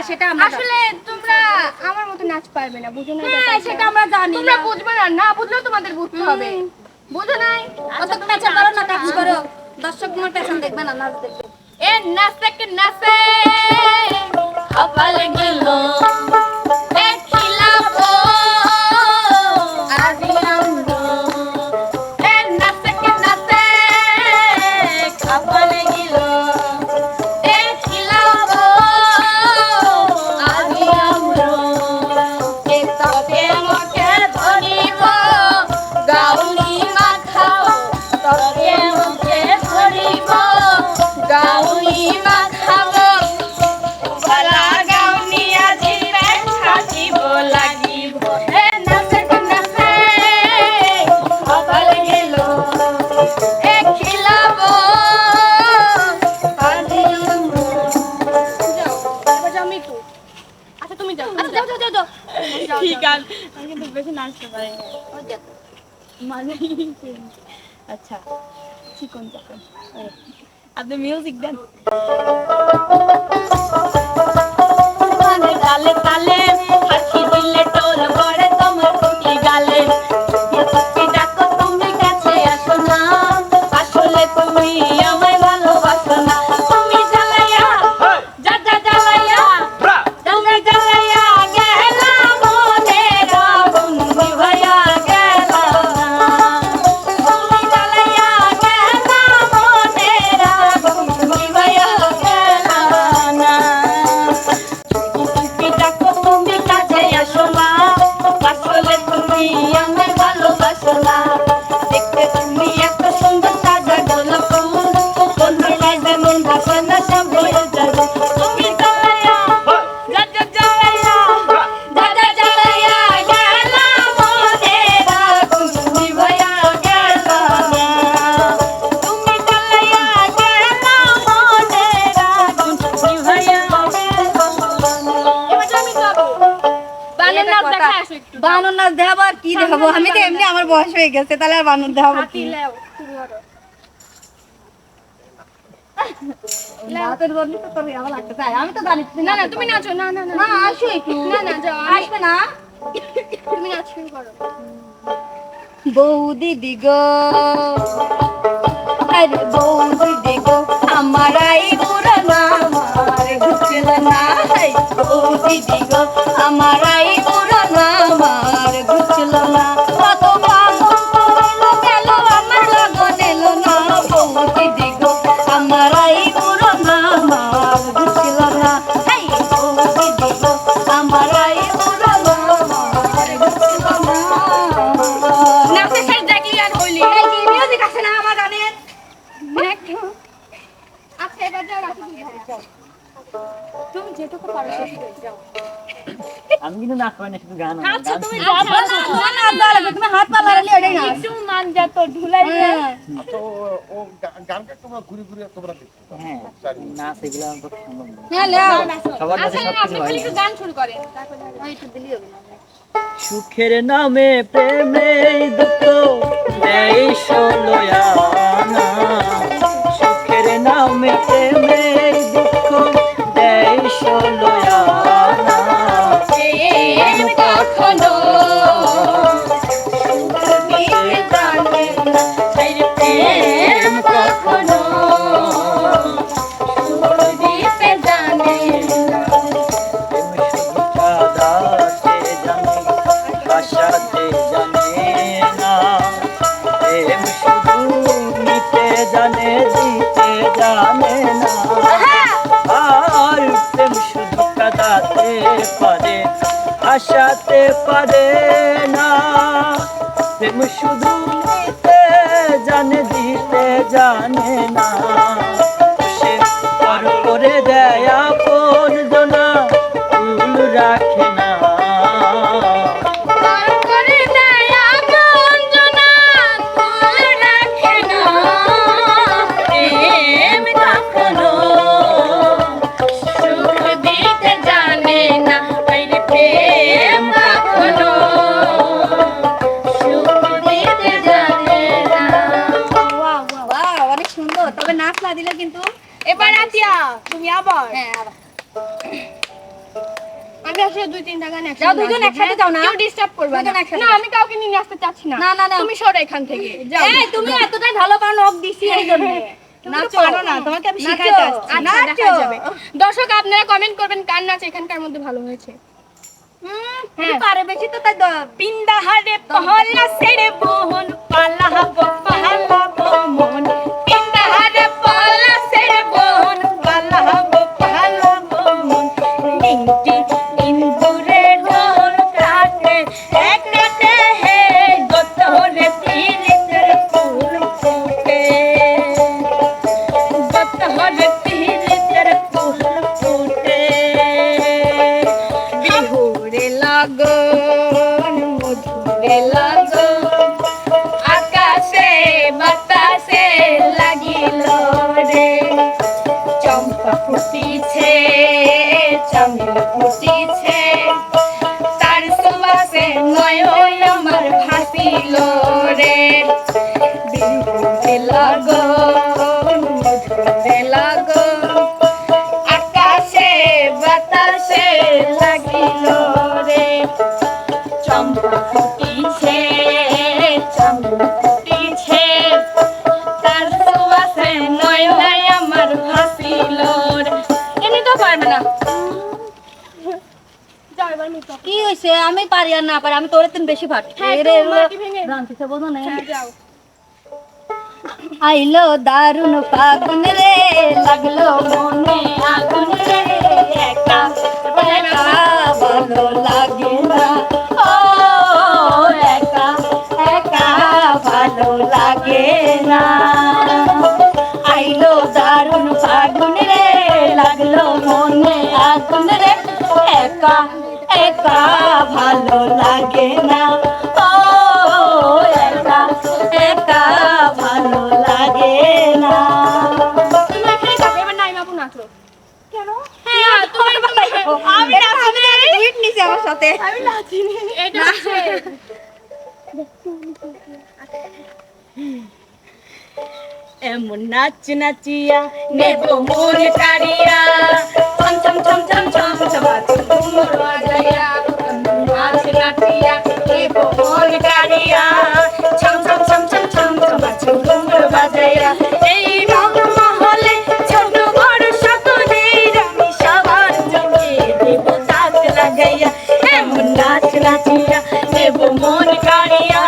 সেটা আমরা আসলে তোমরা আমার মতো নাচ পারবে না, বুঝো না? হ্যাঁ সেটা আমরা জানি। তোমরা বুঝবে না, না বুঝলেও তোমাদের বুঝতে হবে, বুঝো নাই? অত পেছন করো না, কাজ করো। দর্শক তোমার পেছন দেখবে না, নাচ দেখবে। এ নাচে কে নাচে কপালে গেল এ খিলাবো আজি আনন্দ। এ নাচে কে নাচে কপালে গেল এ খিলাবো আজি আনন্দ। এ তবে আমাকে ধরিব গাউলি মাখাও, তবে আমাকে ধরিব গাউলি মাখাবো, বালা গাউনি আজি খাচিব লাগিব। হে নাচে নাচে কপালে গেল এ খিলাবো আজি যাও, এবার যাও মিতু। আচ্ছা তুমি যাও, আচ্ছা যাও যাও যাও যাও। ঠিক আছে, আমি কিন্তু বেশি নাচতে পারি না। ওই দেখো মানে আচ্ছা চিকন চিকন আপনি মিউজিক দেন। তালে তালে হাসি দিলে টোল পড়ে তোমার কুটি গালে, ডাকো তুমি কাছে আসো না, আসলে তুমি আমায় ভালোবাসো না। তুমি জ্বালাইয়া যা যা জ্বালাইয়া তুমি জ্বালাইয়া গেলা মনের আগুন নিভাইয়া গেলা না। তুমি জ্বালাইয়া গেলা মনের আগুন নিভাইয়া গেলা না। তুমি ডাকো তুমি কাছে আসো না, আসলে তুমি আমায় ভালোবাসো না। দেখতে তুমি এত সুন্দর তাজা গোলাপ ফুল, বন্ধু লাগবে মন বাসনা সব হয়ে যাবে। তুমি জ্বালাইয়া যা যা জ্বালাইয়া যা যা জ্বালাইয়া গেলা মনের আগুন নিভাইয়া গেলা না। তুমি জ্বালাইয়া গেলা মনের আগুন নিভাইয়া গেলা না। এবার আমি গাবো বানর নাচ দেখা আসো একটু। বানর নাচ দেখাবো আর কি দেখাবো? আমি তো এমনি আমার বয়স হয়ে গেছে, তাহলে আর বানর দেখাবো কি? লেও শুরু করো। নাচের জন্য তো তোর আমার লাগতে চাই, আমি তো জানি না না তুমি নাচো, না না না না আসো একটু। না না যাও, আসবে না? তুমি নাচ শুরু করো। বউ দিদি গো, আরে বউ দিদি গো, আমার আই বুড়ো না আমার ঘুরছিল না। বউ দিদি গো, আমার আই বুড়ো না আমার ঘুরছিল না। কত পাগল হইলো গেল আমার লগন এলো না। বউ দিদি গো, আমার আই বুড়ো না আমার ঘুরছিল না। বউ দিদি গো, আমার আই বুড়ো না আমার ঘুরছিল না। নাচে শেষ দেখলি আর হইলি। এই কি মিউজিক আছে না আমার গানের? আচ্ছা এবার যাও, রাখি দিই যাও। তুমি যেটুকু পারো সেটুকু যাও। আমি কিন্তু নাচ পারি না, শুধু গান। আচ্ছা তুমি না না দাঁড়া লাগবে, তুমি হাত পা লাগালে ওটাই না। একটু মান যা তো ঢুলাই দে। তো ও গানটা তোমরা ঘুরে ঘুরে তোমরা দেখছো। হ্যাঁ নাচ এগুলো আমার পক্ষে সম্ভব না। হ্যাঁ লেও সবার কাছে আচ্ছা সবকিছু আপনি হয় খালি না। একটু গান শুরু করেন, তারপর একটু দিলি হবে না। সুখের নামে প্রেমে দুঃখ দেয় ষোলোয়ানা, সুখের নামে প্রেমে দুঃখ দেয় ষোলোয়ানা। প্রেম কখনো সুখ দিতে জানে না, সেই প্রেম কখনো সুখ দিতে জানে না। বাসাতে জানে না, প্রেম শুধু নিতে জানে দিতে জানে না। আর প্রেম শুধু কাঁদাতে পারে আশাতে পারে না। প্রেম শুধু নিতে জানে দিতে জানে না। সে পর করে দেয় আপন জনা ফুল রাখে না। পার করে দেয় আপন জনা ফুল রাখে না। প্রেম কখনো সুখ দিতে জানে না, এই প্রেম কখনো সুখ দিতে জানে না। বাহ অনেক সুন্দর, তবে নাচ না দিলে কিন্তু। এবার আতিয়া তুমি আবার। হ্যাঁ আবার। আমি আসলে 2-3টা গান একসাথে যাও, দুজন নাচবো, একসাথে হ্যাঁ? যাও না। কেউ ডিস্টার্ব করবে দুজন না। একসাথে না যাও। আমি কাউকে নিয়ে আসতে চাচ্ছি না। না, না, না। তুমি সরো এখান থেকে, যাও। এই তুমি এতটাই ভালো পারো নক দিছি এই জন্য। তুমি তো পারো না, তোমাকে আমি শিখাইতে আসছি। আচ্ছা, দেখা যাবে। দর্শক আপনারা কমেন্ট করবেন কার নাচ এখানকার মধ্যে ভালো হয়েছে। হ্যাঁ পারে বেশি তো তাই পিন্দাহারে পহলা সেরে বোন পালাবো পালাবো মন, পিন্দাহারে পহলা সেরে বোন পালাবো পালাবো মন, নিংটি ইন্দুরে ঢোল কাটে এক রাতে হে গোতরে তিরিতের ফুল ফুটে, গোতরে তিরিতের ফুল ফুটে, বিহুরে লগন মধুরে লগন আকাশে বাতাসে লাগিল রে, চম্পা ফুটিছে চামেল ফুটিছে তার সুবাসে নয়ন আমার ভাসিল রে, বিহুরে লগন মধুরে লগন আকাশে বাতাসে লাগিল রে, চম্পা ফুটিছে চামেল ফুটিছে তার সুবাসে নয়ন আমার ভাসিল রে। এমনি তো পারবে না, যাও এবার মিট করো। কি হইছে আমি পারি আর না পারি আমি তোরে তিন বেশি পারি হ্যাঁ, এরে একটু মাটি ভেঙে। জানতিছে বোঝো না হ্যাঁ, যাও। আইলো দারুন ফাগুন রে লাগলো মনে আগুন রে একা একা ভালো লাগে না ও একা একা ভালো লাগে না, আইলো দারুন ফাগুন রে লাগলো মনে আগুন রে একা একা ভালো লাগে না ও একা একা ভালো লাগে না। তুমি এখানে থাকো, এবার নাইমা আপু নাচো। কেন? না, তুমি আমি নাচিনি। টুইট নিছে আমার সাথে। আমি নাচিনি। এটা হচ্ছে এমন নাচ নাচিয়া নেব মন কাড়িয়া, ছম ছম ছম ছম ছম ছমাছম ঘুমর বাজাইয়া, এমন নাচ নাচিয়া নেব মন কাড়িয়া, ছম ছম ছম ছম ছম ছমাছম ঘুমর বাজাইয়া, এই রংমহলে ছোট বড় সকলের আমি সবার জমিয়ে দেব তাক লাগাইয়া, এমন নাচ নাচিয়া নেব মন কাড়িয়া,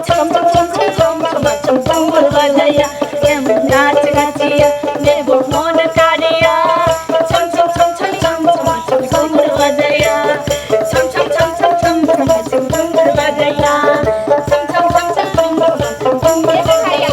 ছম ছম ছম ছম ছম ছমাছম ঘুমর বাজাইয়া, এমন নাচ নাচিয়া নেব মন কাড়িয়া, ছম ছম ছম ছম ছম ছমাছম ঘুমর বাজাইয়া, ছম ছম ছম ছম ছম ছমাছম ঘুমর বাজাইয়া, ছম ছম ছম ছম ছম ছমাছম ঘুমর বাজাইয়া।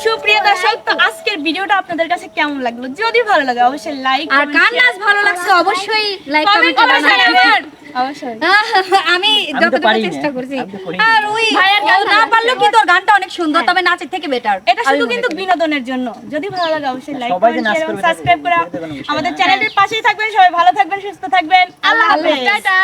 সুপ্রিয় দর্শক, তো আজকের ভিডিওটা আপনাদের কাছে কেমন লাগলো? যদি ভালো লাগে অবশ্যই লাইক আর কার নাচ ভালো লাগছে অবশ্যই লাইক কমেন্ট কমেন্ট করে জানাবেন। জানাবেন। অবশ্যই আমি তো যতটুকু পারি না। চেষ্টা করছি আমি তো করি আর ওই ভাইয়ার গান ও না ভালো পারলো কি তোর গানটা অনেক সুন্দর তবে নাচের থেকে বেটার এটা শুধু কিন্তু বিনোদনের জন্য। যদি ভালো লাগে অবশ্যই লাইক সবাই যে করুন, নাচ শেয়ার এবং করবে সাবস্ক্রাইব করে তাদের কোনো বিষয় আমাদের না। চ্যানেলের পাশেই থাকবেন। সবাই ভালো থাকবেন, সুস্থ থাকবেন। আল্লাহ হাফেজ। টাটা।